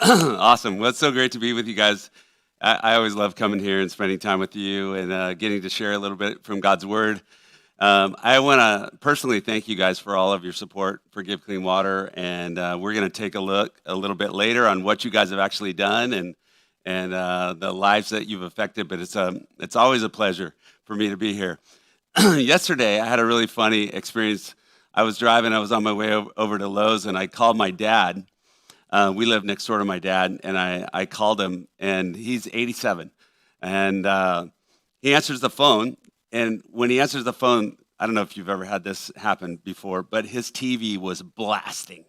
Awesome. Well, it's so great to be with you guys. I always love coming here and spending time with you and getting to share a little bit from God's Word. I want to personally thank you guys for all of your support for Give Clean Water, and we're going to take a look a little bit later on what you guys have actually done and the lives that you've affected. But it's always a pleasure for me to be here. Yesterday, I had a really funny experience. I was driving. I was on my way over to Lowe's, and I called my dad. We live next door to my dad, and I called him, and he's 87. And he answers the phone, and when he answers the phone, I don't know if you've ever had this happen before, but his TV was blasting.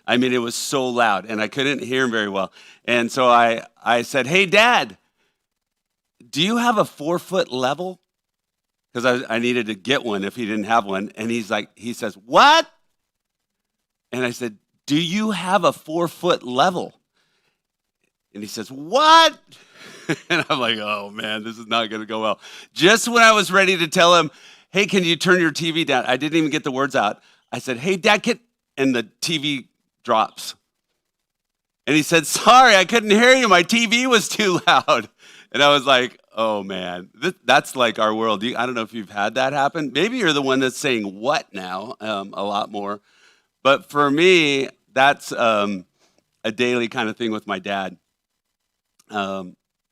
I mean, it was so loud, and I couldn't hear him very well. And so I said, "Hey, Dad, do you have a 4-foot level?" Because I needed to get one if he didn't have one. And he says, "What?" And I said, "Do you have a 4-foot level?" And he says, "What?" And I'm like, oh man, this is not going to go well. Just when I was ready to tell him, "Hey, can you turn your TV down?" I didn't even get the words out. I said, "Hey, Dad, and the TV drops. And he said, "Sorry, I couldn't hear you. My TV was too loud." And I was like, oh man, that's like our world. I don't know if you've had that happen. Maybe you're the one that's saying "what" now a lot more. But for me, that's a daily kind of thing with my dad.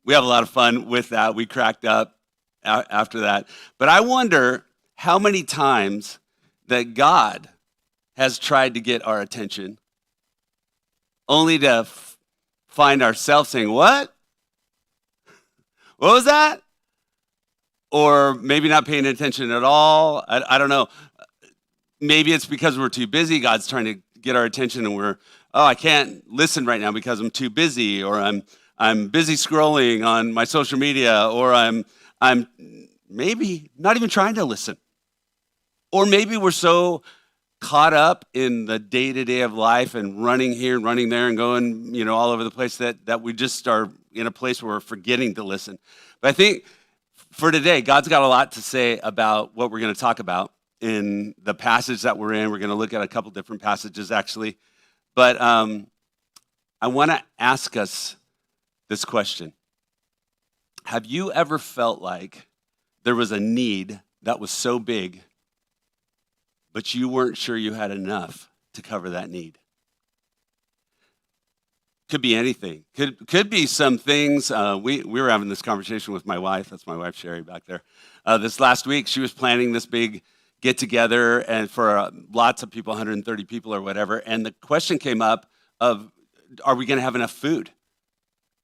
We have a lot of fun with that. We cracked up after that. But I wonder how many times that God has tried to get our attention only to find ourselves saying, "What? What was that?" Or maybe not paying attention at all. I don't know. Maybe it's because we're too busy. God's trying to get our attention, and I can't listen right now because I'm too busy, or I'm busy scrolling on my social media, or I'm maybe not even trying to listen. Or maybe we're so caught up in the day-to-day of life and running here and running there and going, all over the place that we just are in a place where we're forgetting to listen. But I think for today, God's got a lot to say about what we're going to talk about in the passage that we're in. We're going to look at a couple different passages, actually. But I want to ask us this question. Have you ever felt like there was a need that was so big, but you weren't sure you had enough to cover that need? Could be anything. Could be some things. We were having this conversation with my wife. That's my wife, Sherry, back there. This last week, she was planning this big get together and for lots of people, 130 people or whatever. And the question came up of, are we going to have enough food?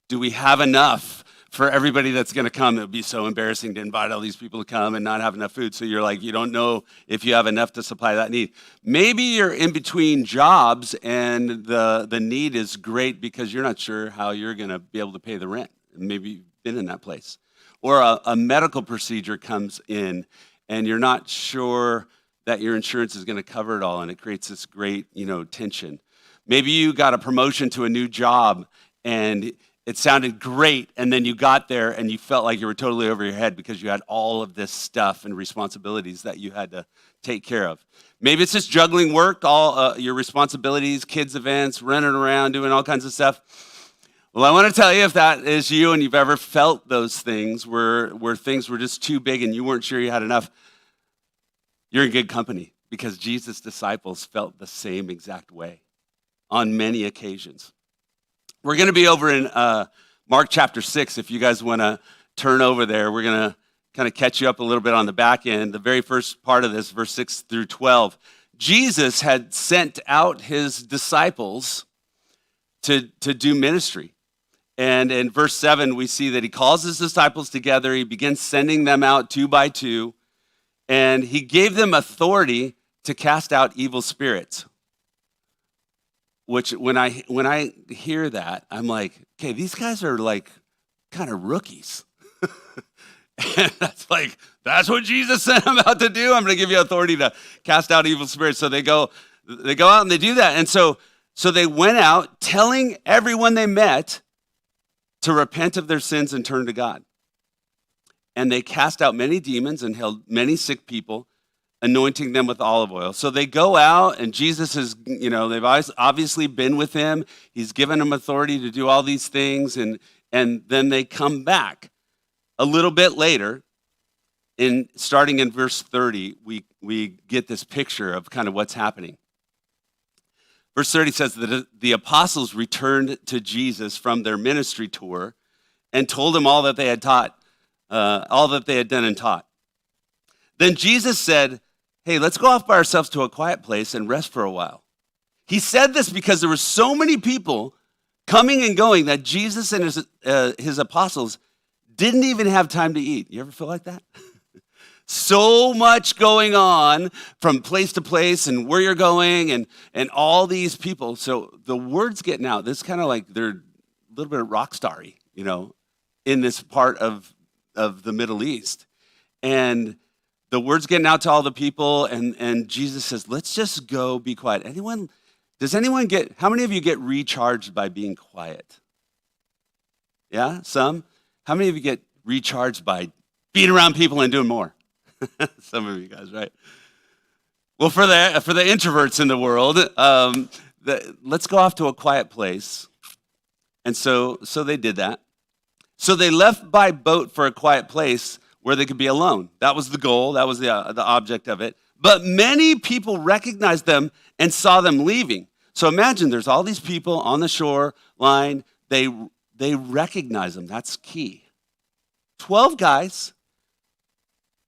Do we have enough for everybody that's going to come? It would be so embarrassing to invite all these people to come and not have enough food. So you're like, you don't know if you have enough to supply that need. Maybe you're in between jobs and the need is great because you're not sure how you're going to be able to pay the rent. Maybe you've been in that place. Or a medical procedure comes in and you're not sure that your insurance is going to cover it all, and it creates this great, tension. Maybe you got a promotion to a new job and it sounded great, and then you got there and you felt like you were totally over your head because you had all of this stuff and responsibilities that you had to take care of. Maybe it's just juggling work, all your responsibilities, kids' events, running around, doing all kinds of stuff. Well, I want to tell you, if that is you and you've ever felt those things where things were just too big and you weren't sure you had enough, you're in good company, because Jesus' disciples felt the same exact way on many occasions. We're going to be over in Mark chapter 6. If you guys want to turn over there, we're going to kind of catch you up a little bit on the back end. The very first part of this, verse 6 through 12, Jesus had sent out his disciples to do ministry. And in verse 7, we see that he calls his disciples together. He begins sending them out 2 by 2. And he gave them authority to cast out evil spirits. Which when I hear that, I'm like, okay, these guys are like kind of rookies. And that's what Jesus sent them out to do. I'm going to give you authority to cast out evil spirits. So they go out and they do that. And so they went out telling everyone they met to repent of their sins and turn to God. And they cast out many demons and healed many sick people. anointing them with olive oil. So they go out, and Jesus is, they've obviously been with him. He's given them authority to do all these things, and then they come back. A little bit later, starting in verse 30, we get this picture of kind of what's happening. Verse 30 says that the apostles returned to Jesus from their ministry tour and told him all that they had taught, all that they had done and taught. Then Jesus said, hey, let's go off by ourselves to a quiet place and rest for a while. He said this because there were so many people coming and going that Jesus and his apostles didn't even have time to eat. You ever feel like that? So much going on from place to place and where you're going and all these people. So the word's getting out. This is kind of like they're a little bit of rock starry, in this part of the Middle East. And the word's getting out to all the people, and Jesus says, let's just go be quiet. How many of you get recharged by being quiet? Yeah, some? How many of you get recharged by being around people and doing more? Some of you guys, right? Well, for the introverts in the world, let's go off to a quiet place. And so they did that. So they left by boat for a quiet place where they could be alone. That was the goal. That was the object of it. But many people recognized them and saw them leaving. So imagine there's all these people on the shoreline. They recognize them. That's key. 12 guys.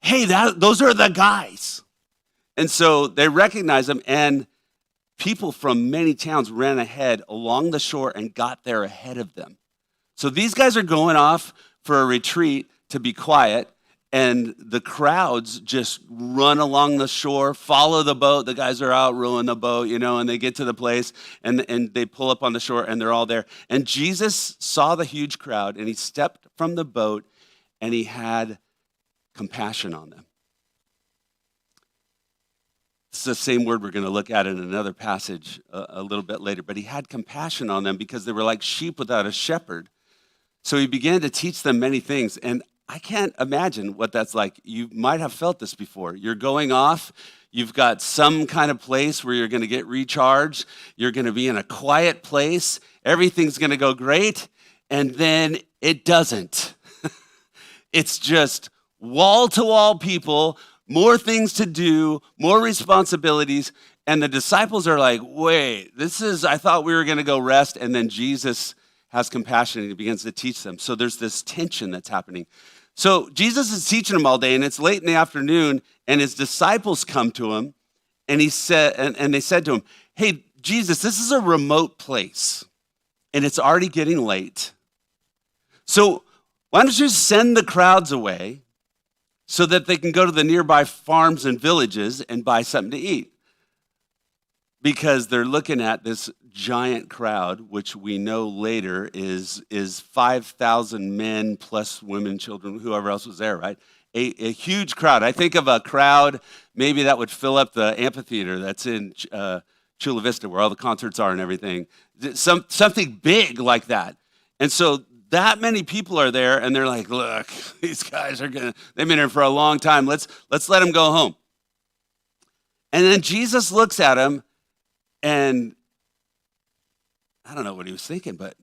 Hey, those are the guys. And so they recognize them, and people from many towns ran ahead along the shore and got there ahead of them. So these guys are going off for a retreat to be quiet, and the crowds just run along the shore, follow the boat. The guys are out rowing the boat, and they get to the place, and they pull up on the shore, and they're all there. And Jesus saw the huge crowd, and he stepped from the boat, and he had compassion on them. It's the same word we're going to look at in another passage a little bit later. But he had compassion on them because they were like sheep without a shepherd. So he began to teach them many things. And I can't imagine what that's like. You might have felt this before. You're going off. You've got some kind of place where you're going to get recharged. You're going to be in a quiet place. Everything's going to go great. And then it doesn't. It's just wall-to-wall people, more things to do, more responsibilities. And the disciples are like, wait, I thought we were going to go rest. And then Jesus has compassion and he begins to teach them. So there's this tension that's happening. So Jesus is teaching them all day, and it's late in the afternoon, and his disciples come to him, and they said to him, hey, Jesus, this is a remote place, and it's already getting late. So why don't you send the crowds away so that they can go to the nearby farms and villages and buy something to eat? Because they're looking at this giant crowd, which we know later is 5,000 men plus women, children, whoever else was there, right? A huge crowd. I think of a crowd maybe that would fill up the amphitheater that's in Chula Vista where all the concerts are and everything. Something big like that. And so that many people are there, and they're like, look, these guys they've been here for a long time. Let's let them go home. And then Jesus looks at them, and I don't know what he was thinking, but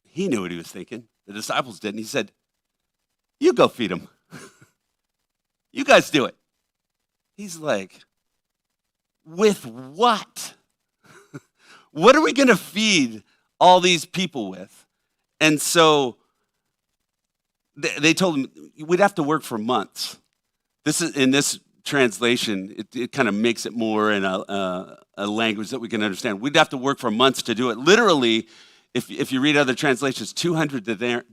he knew what he was thinking. The disciples didn't. He said, you go feed them. You guys do it. He's like, with what? What are we going to feed all these people with? And so they told him, we'd have to work for months. This is in this translation, it kind of makes it more in a language that we can understand. We'd have to work for months to do it. Literally, if you read other translations, 200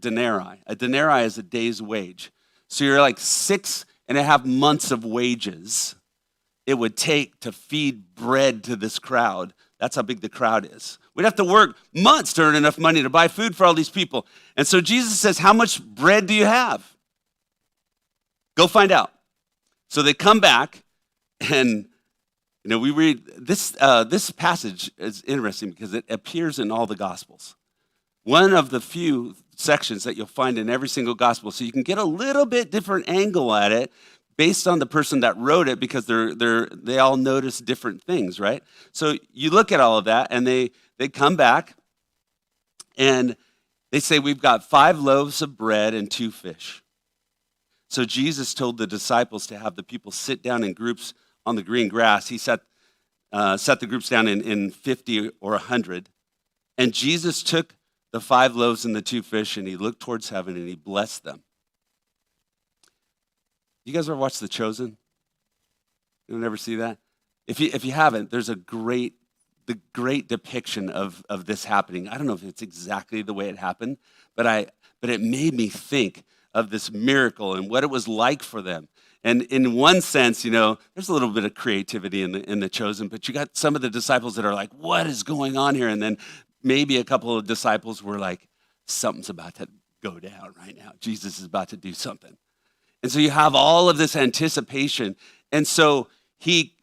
denarii. A denarii is a day's wage. So you're like 6.5 months of wages it would take to feed bread to this crowd. That's how big the crowd is. We'd have to work months to earn enough money to buy food for all these people. And so Jesus says, how much bread do you have? Go find out. So they come back, and we read this. This passage is interesting because it appears in all the Gospels. One of the few sections that you'll find in every single Gospel, so you can get a little bit different angle at it. based on the person that wrote it because they all notice different things, right? So you look at all of that, and they come back, and they say, we've got 5 loaves of bread and 2 fish. So Jesus told the disciples to have the people sit down in groups on the green grass. He set the groups down in 50 or 100. And Jesus took the 5 loaves and the 2 fish, and he looked towards heaven, and he blessed them. You guys ever watch The Chosen? You'll never see that? If you haven't, there's the great depiction of this happening. I don't know if it's exactly the way it happened, but it made me think of this miracle and what it was like for them. And in one sense, there's a little bit of creativity in the Chosen, but you got some of the disciples that are like, what is going on here? And then maybe a couple of disciples were like, something's about to go down right now. Jesus is about to do something. And so you have all of this anticipation. And so he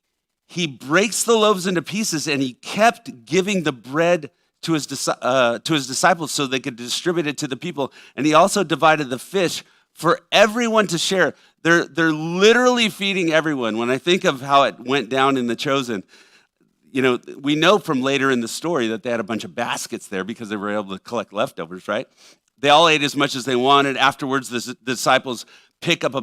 breaks the loaves into pieces, and he kept giving the bread to his disciples so they could distribute it to the people. And he also divided the fish for everyone to share. They're literally feeding everyone. When I think of how it went down in The Chosen, we know from later in the story that they had a bunch of baskets there because they were able to collect leftovers, right? They all ate as much as they wanted. Afterwards, the disciples pick up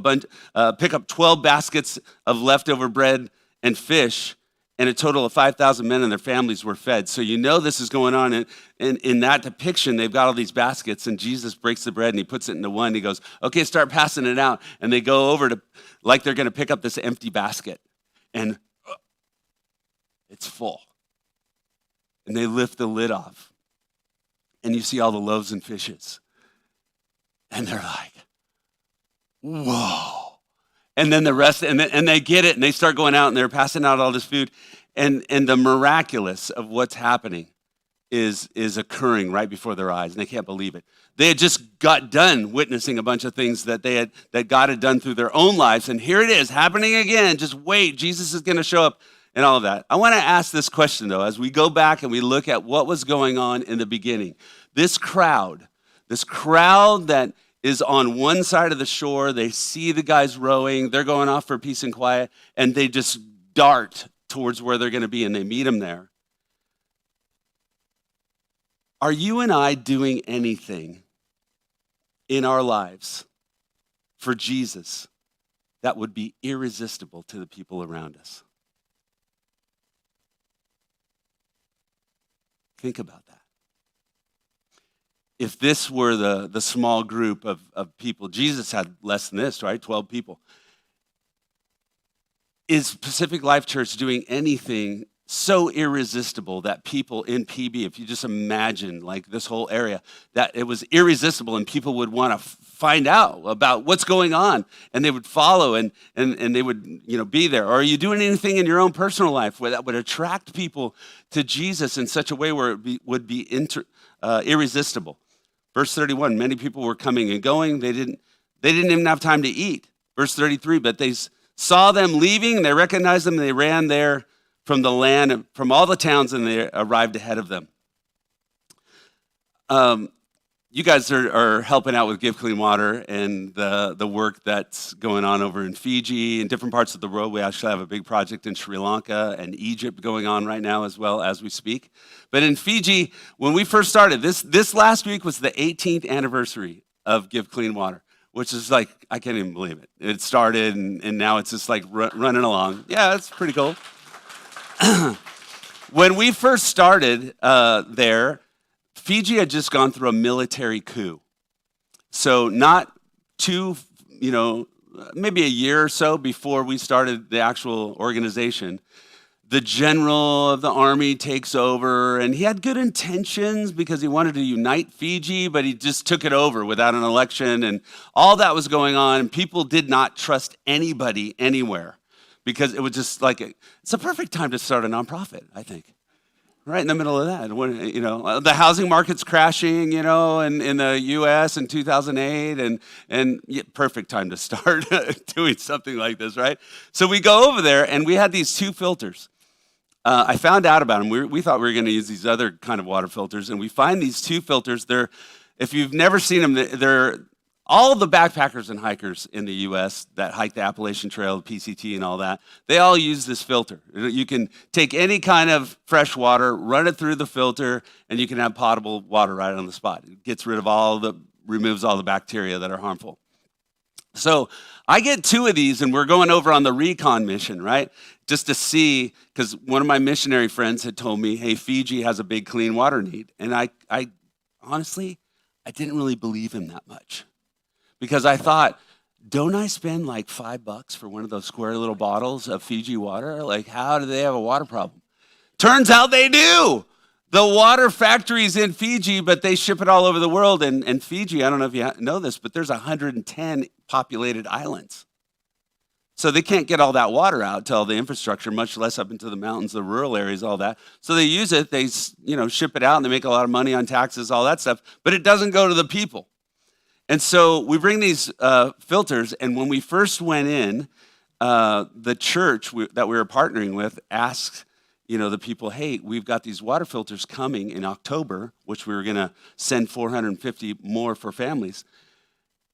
12 baskets of leftover bread and fish, and a total of 5,000 men and their families were fed. So this is going on. And in that depiction, they've got all these baskets, and Jesus breaks the bread, and he puts it into one. He goes, okay, start passing it out. And they go over to, like they're going to pick up this empty basket, and it's full. And they lift the lid off, and you see all the loaves and fishes. And they're like, whoa. And then the rest, and they get it, and they start going out, and they're passing out all this food. And the miraculous of what's happening is occurring right before their eyes, and they can't believe it. They had just got done witnessing a bunch of things that God had done through their own lives, and here it is happening again. Just wait, Jesus is going to show up and all of that. I want to ask this question, though, as we go back and we look at what was going on in the beginning. This crowd that is on one side of the shore. They see the guys rowing. They're going off for peace and quiet, and they just dart towards where they're going to be, and they meet them there. Are you and I doing anything in our lives for Jesus that would be irresistible to the people around us? Think about that. If this were the small group of people, Jesus had less than this, right? 12 people. Is Pacific Life Church doing anything so irresistible that people in PB, if you just imagine like this whole area, that it was irresistible and people would want to find out about what's going on, and they would follow and they would be there? Or are you doing anything in your own personal life where that would attract people to Jesus in such a way where it would be irresistible? Verse 31, many people were coming and going. They didn't even have time to eat. Verse 33, but they saw them leaving, and they recognized them, and they ran there from the land, from all the towns, and they arrived ahead of them. You guys are helping out with Give Clean Water and the work that's going on over in Fiji and different parts of the world. We actually have a big project in Sri Lanka and Egypt going on right now as well as we speak. But in Fiji, when we first started, this last week was the 18th anniversary of Give Clean Water, which is like, I can't even believe it. It started and now it's just like running along. Yeah, it's pretty cool. When we first started there, Fiji had just gone through a military coup. So not maybe a year or so before we started the actual organization, the general of the army takes over, and he had good intentions because he wanted to unite Fiji, but he just took it over without an election, and all that was going on, and people did not trust anybody anywhere because it was just like, it's a perfect time to start a nonprofit, I think. Right in the middle of that, when the housing market's crashing, in the U.S. in 2008, and perfect time to start doing something like this, right? So we go over there, and we had these 2 filters. I found out about them. We thought we were going to use these other kind of water filters, and we find these 2 filters. If you've never seen them, they're all the backpackers and hikers in the U.S. that hike the Appalachian Trail, the PCT and all that, they all use this filter. You can take any kind of fresh water, run it through the filter, and you can have potable water right on the spot. It gets rid of removes all the bacteria that are harmful. So I get 2 of these, and we're going over on the recon mission, right? Just to see, because one of my missionary friends had told me, hey, Fiji has a big clean water need. And I honestly, I didn't really believe him that much. Because I thought, don't I spend like $5 for one of those square little bottles of Fiji water? Like, how do they have a water problem? Turns out they do. The water factory's in Fiji, but they ship it all over the world. And Fiji, I don't know if you know this, but there's 110 populated islands. So they can't get all that water out to all the infrastructure, much less up into the mountains, the rural areas, all that. So they use it, they ship it out, and they make a lot of money on taxes, all that stuff, but it doesn't go to the people. And so we bring these filters, and when we first went in, the church that we were partnering with asked the people, hey, we've got these water filters coming in October, which we were going to send 450 more for families.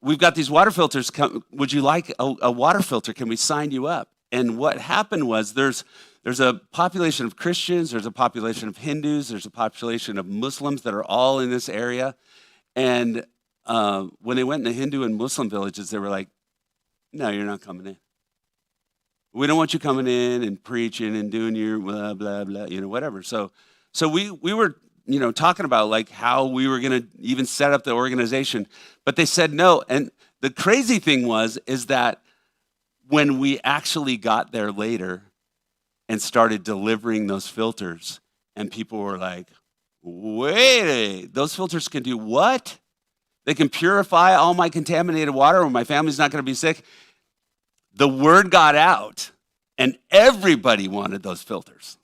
We've got these water filters. Would you like a water filter? Can we sign you up? And what happened was there's a population of Christians, there's a population of Hindus, there's a population of Muslims that are all in this area. And when they went in the Hindu and Muslim villages, they were like, no, you're not coming in. We don't want you coming in and preaching and doing your blah, blah, blah, whatever. So we were, talking about like how we were going to even set up the organization, but they said no. And the crazy thing is that when we actually got there later and started delivering those filters, and people were like, wait, those filters can do what? They can purify all my contaminated water or my family's not going to be sick. The word got out, and everybody wanted those filters.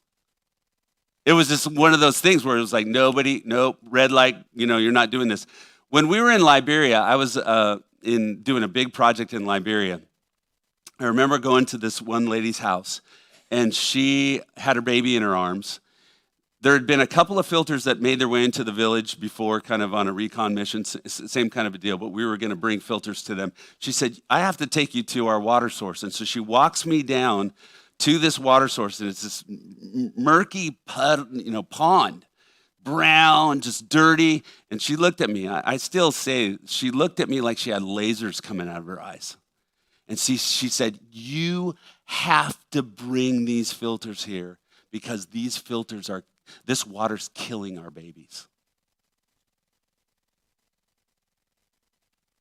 It was just one of those things where it was like, nope, red light, you're not doing this. When we were in Liberia, I was doing a big project in Liberia. I remember going to this one lady's house, and she had her baby in her arms. There had been a couple of filters that made their way into the village before, kind of on a recon mission, same kind of a deal, but we were going to bring filters to them. She said, I have to take you to our water source. And so she walks me down to this water source, and it's this murky pond, brown, just dirty. And she looked at me. I still say, she looked at me like she had lasers coming out of her eyes. And she said, you have to bring these filters here because this water's killing our babies.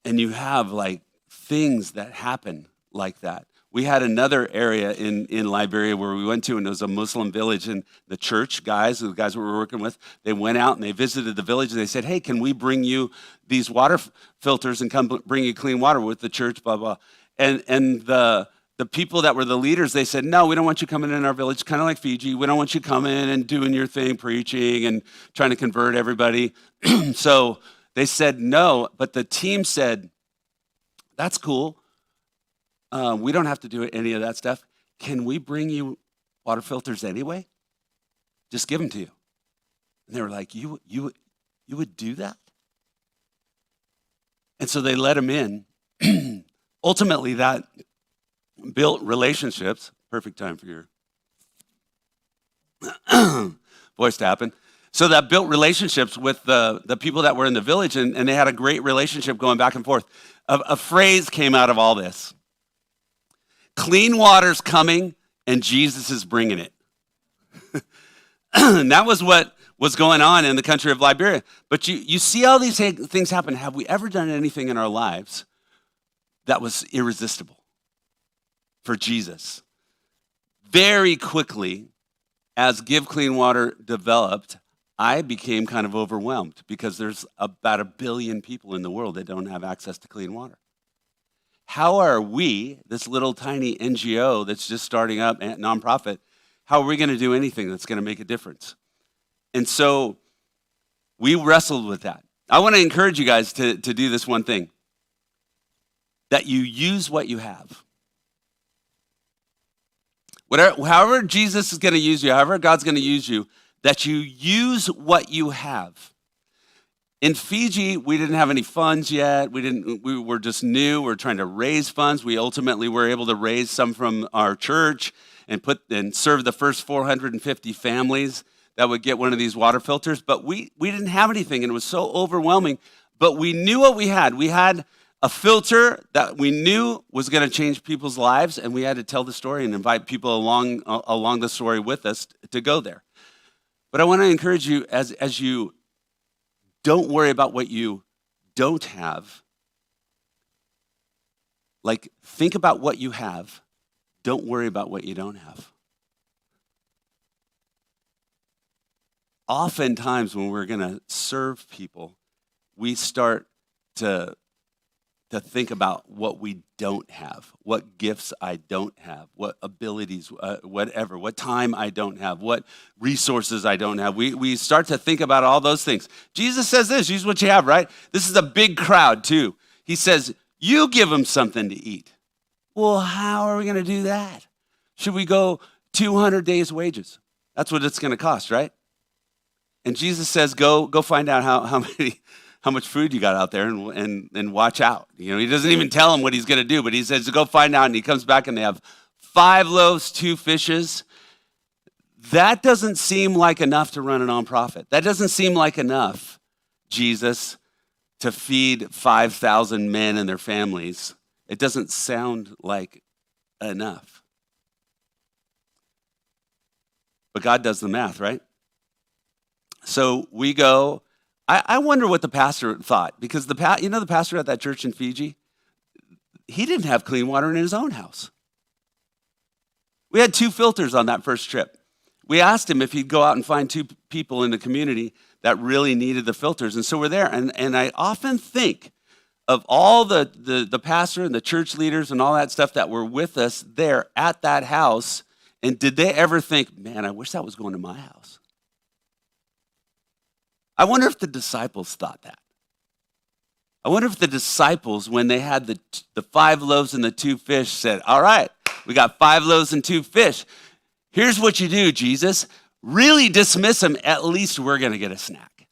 And you have like things that happen like that. We had another area in Liberia where we went to, and it was a Muslim village, and the church the guys we were working with, they went out and they visited the village, and they said, hey, can we bring you these water filters and come bring you clean water with the church, blah, blah. And the people that were the leaders, they said, no, we don't want you coming in our village, kind of like Fiji. We don't want you coming and doing your thing, preaching and trying to convert everybody. So they said no, but the team said, that's cool. We don't have to do any of that stuff. Can we bring you water filters anyway? Just give them to you. And they were like, you would do that? And so they let him in. Ultimately, that built relationships. Perfect time for your voice to happen. So that built relationships with the people that were in the village, and they had a great relationship going back and forth. A phrase came out of all this. Clean water's coming, and Jesus is bringing it. And that was what was going on in the country of Liberia. But you see all these things happen. Have we ever done anything in our lives that was irresistible for Jesus? Very quickly, as Give Clean Water developed, I became kind of overwhelmed because there's about 1 billion people in the world that don't have access to clean water. How are we, this little tiny NGO that's just starting up, nonprofit, how are we going to do anything that's going to make a difference? And so we wrestled with that. I want to encourage you guys to do this one thing, that you use what you have. However Jesus is going to use you, however God's going to use you, that you use what you have. In Fiji, we didn't have any funds yet. We were just new. We were trying to raise funds. We ultimately were able to raise some from our church and serve the first 450 families that would get one of these water filters. But we didn't have anything, and it was so overwhelming. But we knew what we had. We had a filter that we knew was going to change people's lives, and we had to tell the story and invite people along the story with us to go there. But I want to encourage you, as you don't worry about what you don't have. Like, think about what you have. Don't worry about what you don't have. Oftentimes, when we're going to serve people, we start to think about what we don't have, what gifts I don't have, what abilities, whatever, what time I don't have, what resources I don't have. We start to think about all those things. Jesus says this, use what you have, right? This is a big crowd too. He says, you give them something to eat. Well, how are we going to do that? Should we go 200 days wages? That's what it's going to cost, right? And Jesus says, go find out how much food you got out there and watch out. You know, he doesn't even tell them what he's going to do, but he says to go find out, and he comes back and they have 5 loaves, 2 fishes. That doesn't seem like enough to run a nonprofit. That doesn't seem like enough, Jesus, to feed 5,000 men and their families. It doesn't sound like enough. But God does the math, right? So we go. I wonder what the pastor thought, because the pastor at that church in Fiji, he didn't have clean water in his own house. We had 2 filters on that first trip. We asked him if he'd go out and find 2 people in the community that really needed the filters, and so we're there. And I often think of all the pastor and the church leaders and all that stuff that were with us there at that house, and did they ever think, man, I wish that was going to my house? I wonder if the disciples thought that. I wonder if the disciples, when they had the 5 loaves and the 2 fish, said, all right, we got 5 loaves and 2 fish. Here's what you do, Jesus. Really dismiss them. At least we're going to get a snack.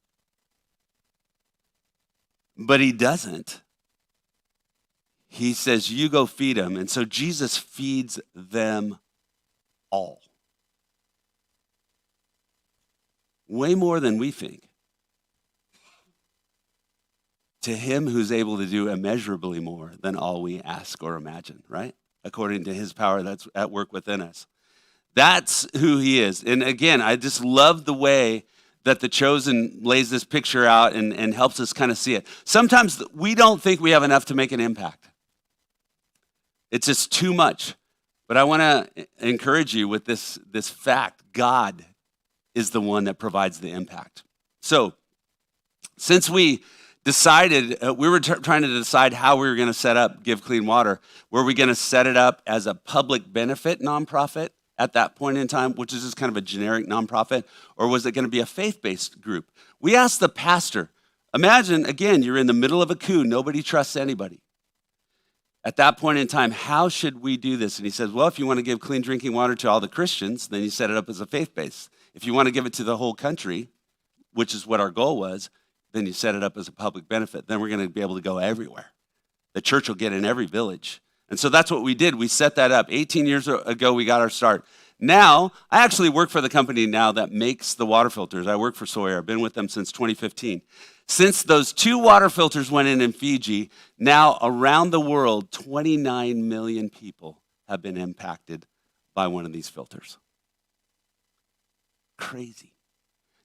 But he doesn't. He says, you go feed them. And so Jesus feeds them all. Way more than we think. To him who's able to do immeasurably more than all we ask or imagine, right? According to his power that's at work within us. That's who he is. And again, I just love the way that The Chosen lays this picture out and helps us kind of see it. Sometimes we don't think we have enough to make an impact. It's just too much. But I want to encourage you with this fact. God is the one that provides the impact. So, since we decided, we were trying to decide how we were going to set up Give Clean Water. Were we going to set it up as a public benefit nonprofit at that point in time, which is just kind of a generic nonprofit, or was it going to be a faith-based group? We asked the pastor. Imagine, again, you're in the middle of a coup. Nobody trusts anybody. At that point in time, how should we do this? And he says, well, if you want to give clean drinking water to all the Christians, then you set it up as a faith-based. If you want to give it to the whole country, which is what our goal was, then you set it up as a public benefit. Then we're going to be able to go everywhere. The church will get in every village. And so that's what we did. We set that up. 18 years ago, we got our start. Now, I actually work for the company now that makes the water filters. I work for Sawyer. I've been with them since 2015. Since those 2 water filters went in Fiji, now around the world, 29 million people have been impacted by one of these filters. Crazy.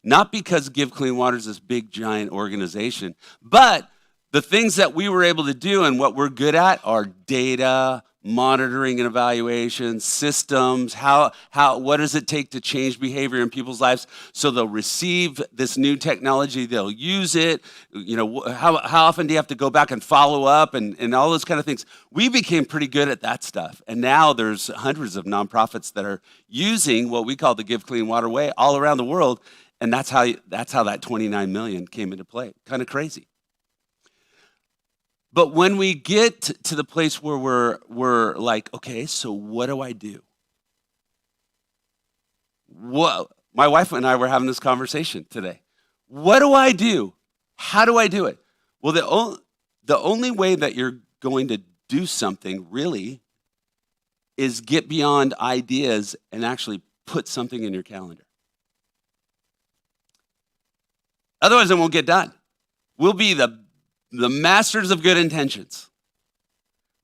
Not because Give Clean Water is this big, giant organization, but the things that we were able to do and what we're good at are data, monitoring and evaluation, systems, what does it take to change behavior in people's lives so they'll receive this new technology, they'll use it, how often do you have to go back and follow up and all those kind of things. We became pretty good at that stuff. And now there's hundreds of nonprofits that are using what we call the Give Clean Water way all around the world. And that's how that 29 million came into play. Kind of crazy. But when we get to the place where we're like, okay, so what do I do? My wife and I were having this conversation today. What do I do How do I do it? Well, the only way that you're going to do something really is get beyond ideas and actually put something in your calendar. Otherwise, it won't get done. We'll be the masters of good intentions.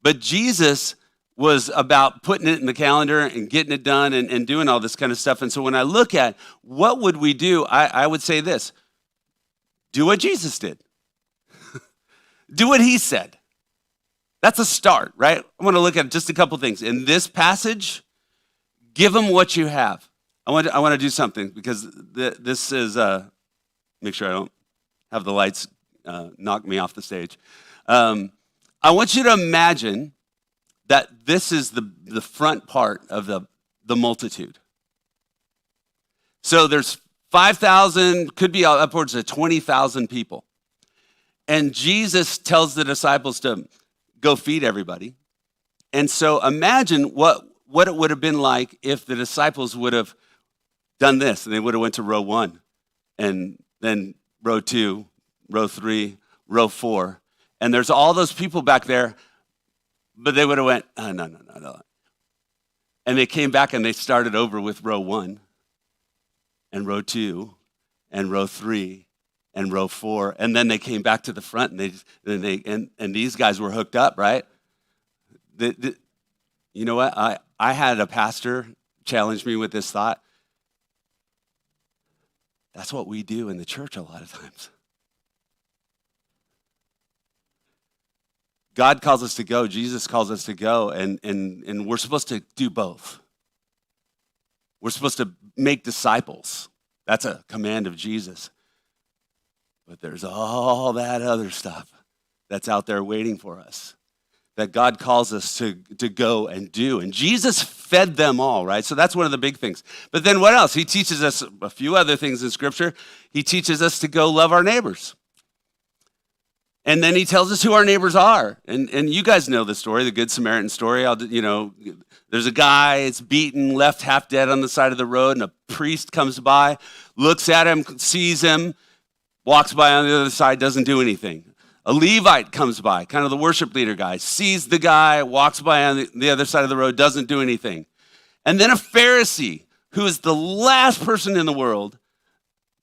But Jesus was about putting it in the calendar and getting it done and doing all this kind of stuff. And so when I look at what would we do, I would say this: do what Jesus did. Do what he said. That's a start, right? I want to look at just a couple things. In this passage, give them what you have. I want to do something because this is, make sure I don't have the lights knock me off the stage. I want you to imagine that this is the front part of the multitude. So there's 5,000, could be upwards of 20,000 people. And Jesus tells the disciples to go feed everybody. And so imagine what it would have been like if the disciples would have done this, and they would have went to row 1, and then row 2, row 3, row 4. And there's all those people back there, but they would have went, oh, no. And they came back and they started over with row 1 and row 2 and row 3 and row 4, and then they came back to the front, and these guys were hooked up, right? You know what? I had a pastor challenge me with this thought. That's what we do in the church a lot of times. God calls us to go. Jesus calls us to go, and we're supposed to do both. We're supposed to make disciples. That's a command of Jesus. But there's all that other stuff that's out there waiting for us that God calls us to go and do. And Jesus fed them all, right? So that's one of the big things. But then what else? He teaches us a few other things in Scripture. He teaches us to go love our neighbors. And then he tells us who our neighbors are. And you guys know the story, the Good Samaritan story. There's a guy, it's beaten, left half dead on the side of the road, and a priest comes by, looks at him, sees him, walks by on the other side, doesn't do anything. A Levite comes by, kind of the worship leader guy, sees the guy, walks by on the other side of the road, doesn't do anything. And then a Pharisee, who is the last person in the world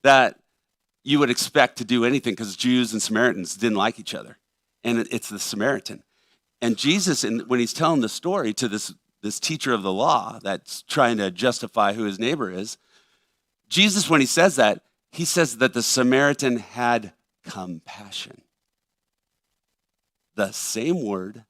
that you would expect to do anything, because Jews and Samaritans didn't like each other. And it's the Samaritan. And Jesus, when he's telling the story to this teacher of the law that's trying to justify who his neighbor is, Jesus, when he says that, he says that the Samaritan had compassion. The same word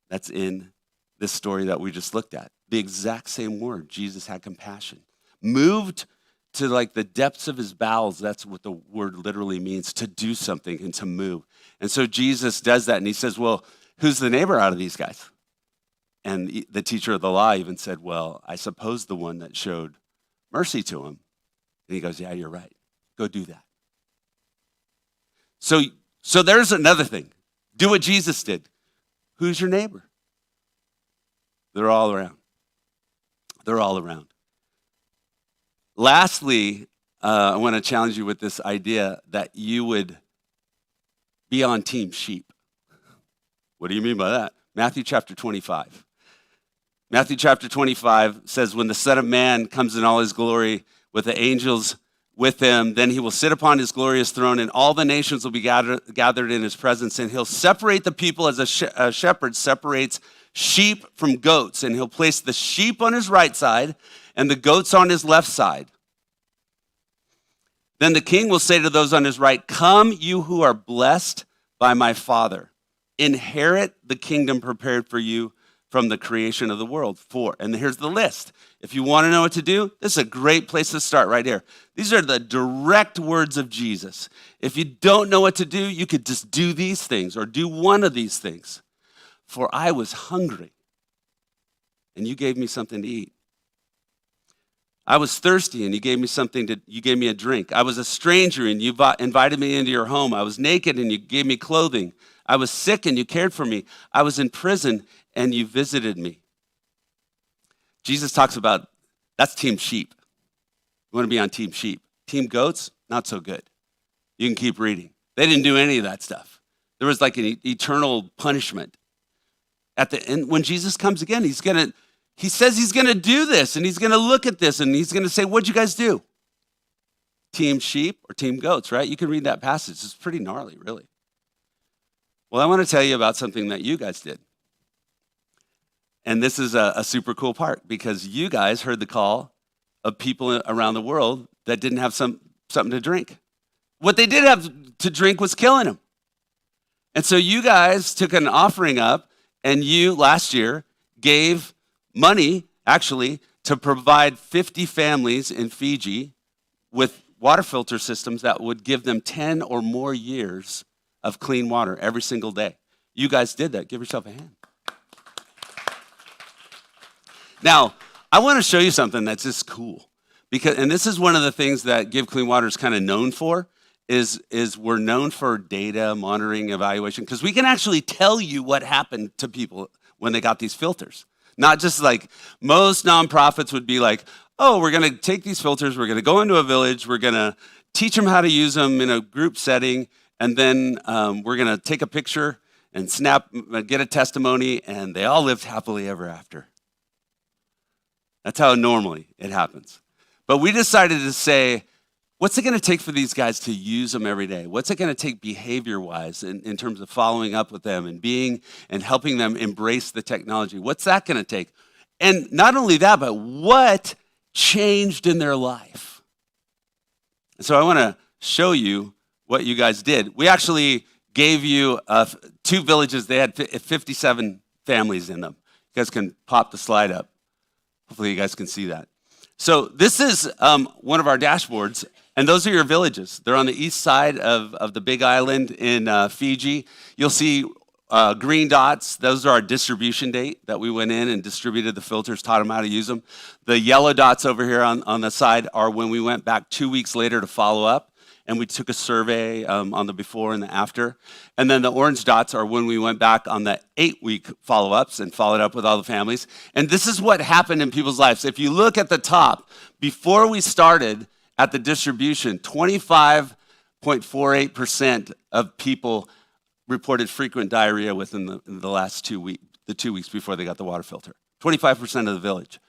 that's in this story that we just looked at. The exact same word. Jesus had compassion. Moved to like the depths of his bowels. That's what the word literally means, to do something and to move. And so Jesus does that, and he says, well, who's the neighbor out of these guys? And the teacher of the law even said, well, I suppose the one that showed mercy to him. And he goes, yeah, you're right. Go do that. So there's another thing. Do what Jesus did. Who's your neighbor? They're all around. They're all around. Lastly, I want to challenge you with this idea that you would be on team sheep. What do you mean by that? Matthew chapter 25. Matthew chapter 25 says, when the Son of Man comes in all his glory with the angels with him, then he will sit upon his glorious throne, and all the nations will be gathered in his presence, and he'll separate the people as a shepherd separates sheep from goats, and he'll place the sheep on his right side and the goats on his left side. Then the king will say to those on his right, come, you who are blessed by my Father. Inherit the kingdom prepared for you from the creation of the world. And here's the list. If you want to know what to do, this is a great place to start right here. These are the direct words of Jesus. If you don't know what to do, you could just do these things or do one of these things. For I was hungry, and you gave me something to eat. I was thirsty, and you gave me a drink. I was a stranger, and you invited me into your home. I was naked, and you gave me clothing. I was sick, and you cared for me. I was in prison, and you visited me. Jesus talks about, that's team sheep. You want to be on team sheep. Team goats, not so good. You can keep reading. They didn't do any of that stuff. There was like an eternal punishment. At the end, when Jesus comes again, he says he's gonna do this, and he's gonna look at this, and he's gonna say, what'd you guys do? Team sheep or team goats, right? You can read that passage. It's pretty gnarly, really. Well, I want to tell you about something that you guys did. And this is a super cool part, because you guys heard the call of people around the world that didn't have something to drink. What they did have to drink was killing them. And so you guys took an offering up, and you last year gave money, actually, to provide 50 families in Fiji with water filter systems that would give them 10 or more years of clean water every single day. You guys did that. Give yourself a hand. Now, I want to show you something that's just cool. And this is one of the things that Give Clean Water is kind of known for, is we're known for data, monitoring, evaluation, because we can actually tell you what happened to people when they got these filters. Not just like most nonprofits would be like, oh, we're going to take these filters, we're going to go into a village, we're going to teach them how to use them in a group setting, and then we're going to take a picture and get a testimony, and they all lived happily ever after. That's how normally it happens. But we decided to say, what's it going to take for these guys to use them every day? What's it going to take behavior-wise in terms of following up with them and helping them embrace the technology? What's that going to take? And not only that, but what changed in their life? And so I want to show you what you guys did. We actually gave you 2 villages. They had 57 families in them. You guys can pop the slide up. Hopefully you guys can see that. So this is one of our dashboards, and those are your villages. They're on the east side of the big island in Fiji. You'll see green dots. Those are our distribution date that we went in and distributed the filters, taught them how to use them. The yellow dots over here on the side are when we went back 2 weeks later to follow up, and we took a survey on the before and the after. And then the orange dots are when we went back on the 8-week follow-ups and followed up with all the families. And this is what happened in people's lives. If you look at the top, before we started at the distribution, 25.48% of people reported frequent diarrhea within the last 2 weeks, the 2 weeks before they got the water filter. 25% of the village.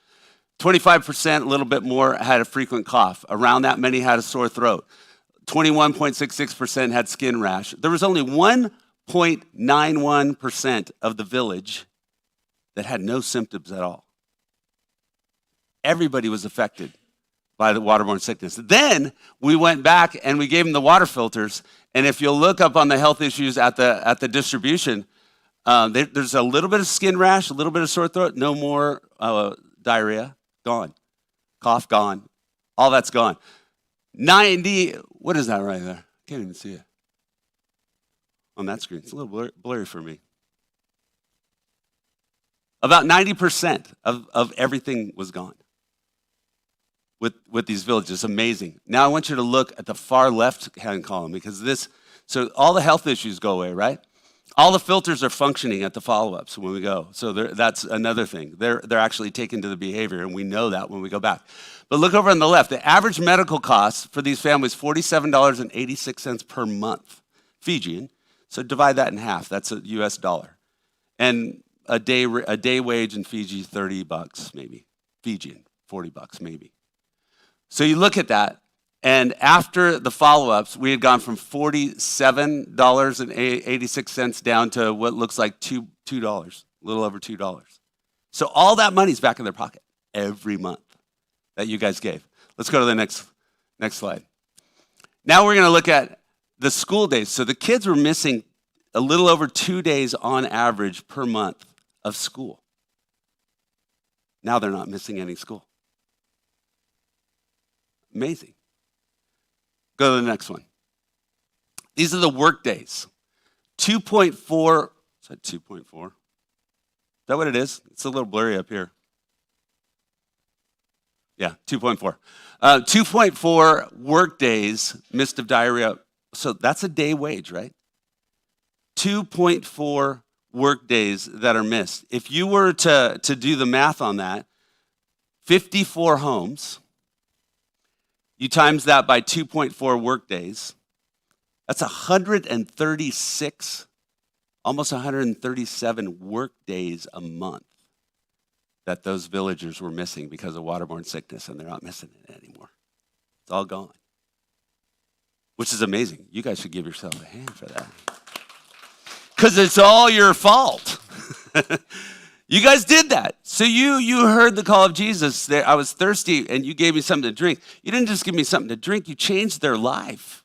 25%, a little bit more, had a frequent cough. Around that many had a sore throat. 21.66% had skin rash. There was only 1.91% of the village that had no symptoms at all. Everybody was affected by the waterborne sickness. Then we went back and we gave them the water filters. And if you'll look up on the health issues at the distribution, there's a little bit of skin rash, a little bit of sore throat, no more diarrhea, gone. Cough, gone. All that's gone. 90, what is that right there? Can't even see it on that screen. It's a little blurry for me. About 90% of everything was gone with these villages. Amazing. Now I want you to look at the far left-hand column, because so all the health issues go away, right? All the filters are functioning at the follow-ups when we go. So that's another thing. They're actually taken to the behavior, and we know that when we go back. But look over on the left. The average medical costs for these families, $47.86 per month, Fijian. So divide that in half. That's a U.S. dollar. And a day wage in Fiji, $30 maybe. Fijian, $40 maybe. So you look at that, and after the follow-ups, we had gone from $47.86 down to what looks like $2, a little over $2. So all that money's back in their pocket every month that you guys gave. Let's go to the next slide. Now we're going to look at the school days. So the kids were missing a little over 2 days on average per month of school. Now they're not missing any school. Amazing. Go to the next one. These are the work days. 2.4, is that 2.4? Is that what it is? It's a little blurry up here. Yeah, 2.4. 2.4 work days missed of diarrhea. So that's a day wage, right? 2.4 work days that are missed. If you were to do the math on that, 54 homes, you times that by 2.4 work days, That's 136, almost 137 work days a month that those villagers were missing because of waterborne sickness, and they're not missing it anymore. It's all gone, which is amazing. You guys should give yourself a hand for that. Because it's all your fault. You guys did that. So you heard the call of Jesus. I was thirsty, and you gave me something to drink. You didn't just give me something to drink. You changed their life.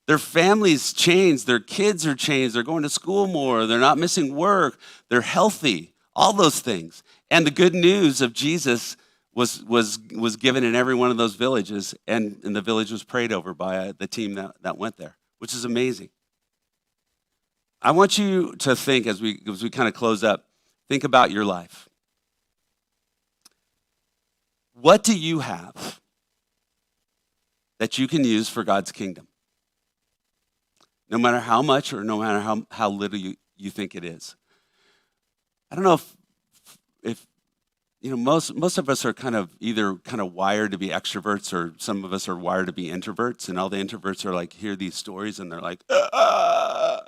Their families changed. Their kids are changed. They're going to school more. They're not missing work. They're healthy. All those things. And the good news of Jesus was given in every one of those villages, and the village was prayed over by the team that went there, which is amazing. I want you to think, as we kind of close up, think about your life. What do you have that you can use for God's kingdom? No matter how much or no matter how little you think it is. I don't know if most of us are either wired to be extroverts, or some of us are wired to be introverts, and all the introverts are like, hear these stories and they're like, ah.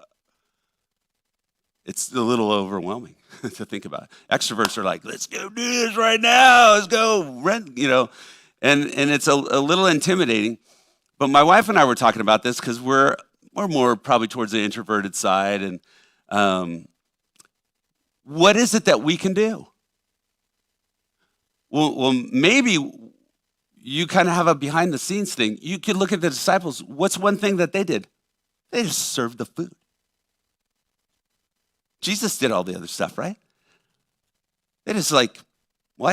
It's a little overwhelming to think about. Extroverts are like, let's go do this right now. Let's go rent, and it's a little intimidating. But my wife and I were talking about this because we're more probably towards the introverted side. And what is it that we can do? Well, maybe you kind of have a behind the scenes thing. You could look at the disciples. What's one thing that they did? They just served the food. Jesus did all the other stuff, right? They just I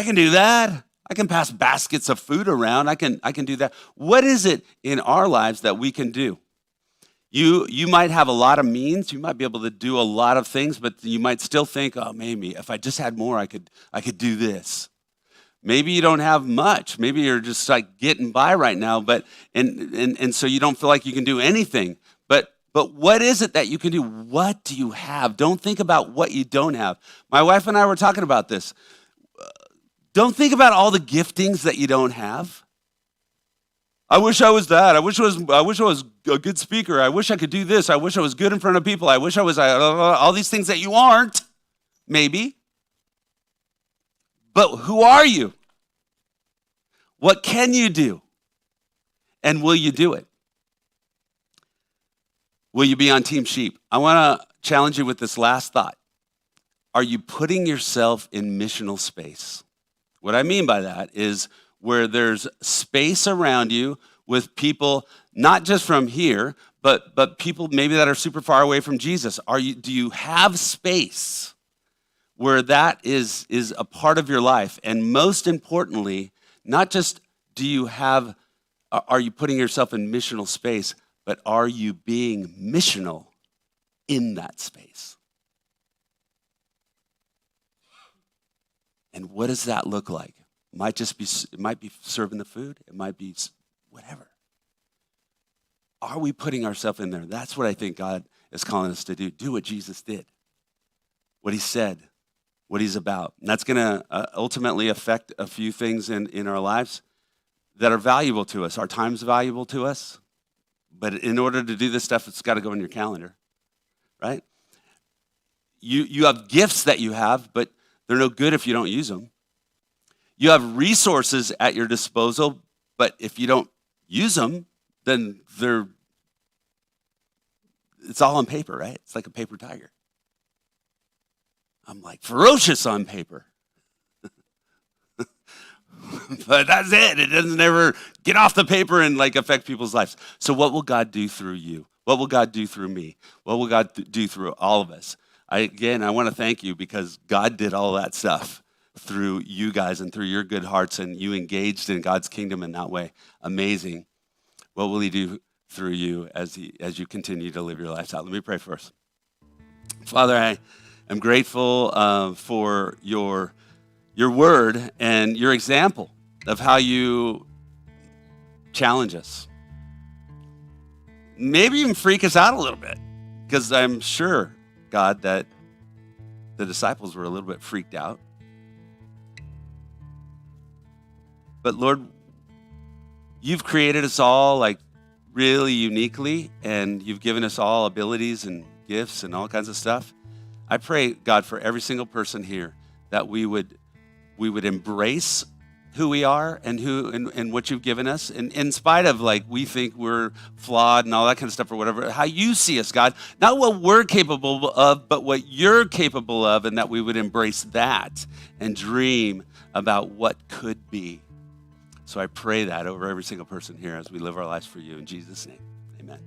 can do that. I can pass baskets of food around. I can do that. What is it in our lives that we can do? You might have a lot of means. You might be able to do a lot of things, but you might still think, oh, maybe if I just had more, I could do this. Maybe you don't have much. Maybe you're just getting by right now, but and so you don't feel like you can do anything. But what is it that you can do? What do you have? Don't think about what you don't have. My wife and I were talking about this. Don't think about all the giftings that you don't have. I wish I was that. I wish I was a good speaker. I wish I could do this. I wish I was good in front of people. I wish I was all these things that you aren't, maybe. But who are you? What can you do? And will you do it? Will you be on Team Sheep? I want to challenge you with this last thought. Are you putting yourself in missional space? What I mean by that is where there's space around you with people, not just from here, but people maybe that are super far away from Jesus. Do you have space where that is a part of your life? And most importantly, not just are you putting yourself in missional space, but are you being missional in that space? And what does that look like? It might be serving the food. It might be whatever. Are we putting ourselves in there? That's what I think God is calling us to do. Do what Jesus did, what he said, what he's about. And that's going to ultimately affect a few things in our lives that are valuable to us. Our time's valuable to us. But in order to do this stuff, it's got to go in your calendar, right? You have gifts that you have, but they're no good if you don't use them. You have resources at your disposal, but if you don't use them, then it's all on paper, right? It's like a paper tiger. I'm ferocious on paper. But that's it. It doesn't ever get off the paper and affect people's lives. So what will God do through you? What will God do through me? What will God do through all of us? I want to thank you because God did all that stuff through you guys and through your good hearts, and you engaged in God's kingdom in that way. Amazing. What will he do through you as you continue to live your lives out? Let me pray first. Father, I am grateful for your word and your example of how you challenge us. Maybe even freak us out a little bit, because I'm sure, God, that the disciples were a little bit freaked out. But Lord, you've created us all really uniquely, and you've given us all abilities and gifts and all kinds of stuff. I pray, God, for every single person here that we would embrace who we are and what you've given us, and in spite of like we think we're flawed and all that kind of stuff or whatever, how you see us, God, not what we're capable of, but what you're capable of, and that we would embrace that and dream about what could be. So I pray that over every single person here as we live our lives for you. In Jesus' name, amen.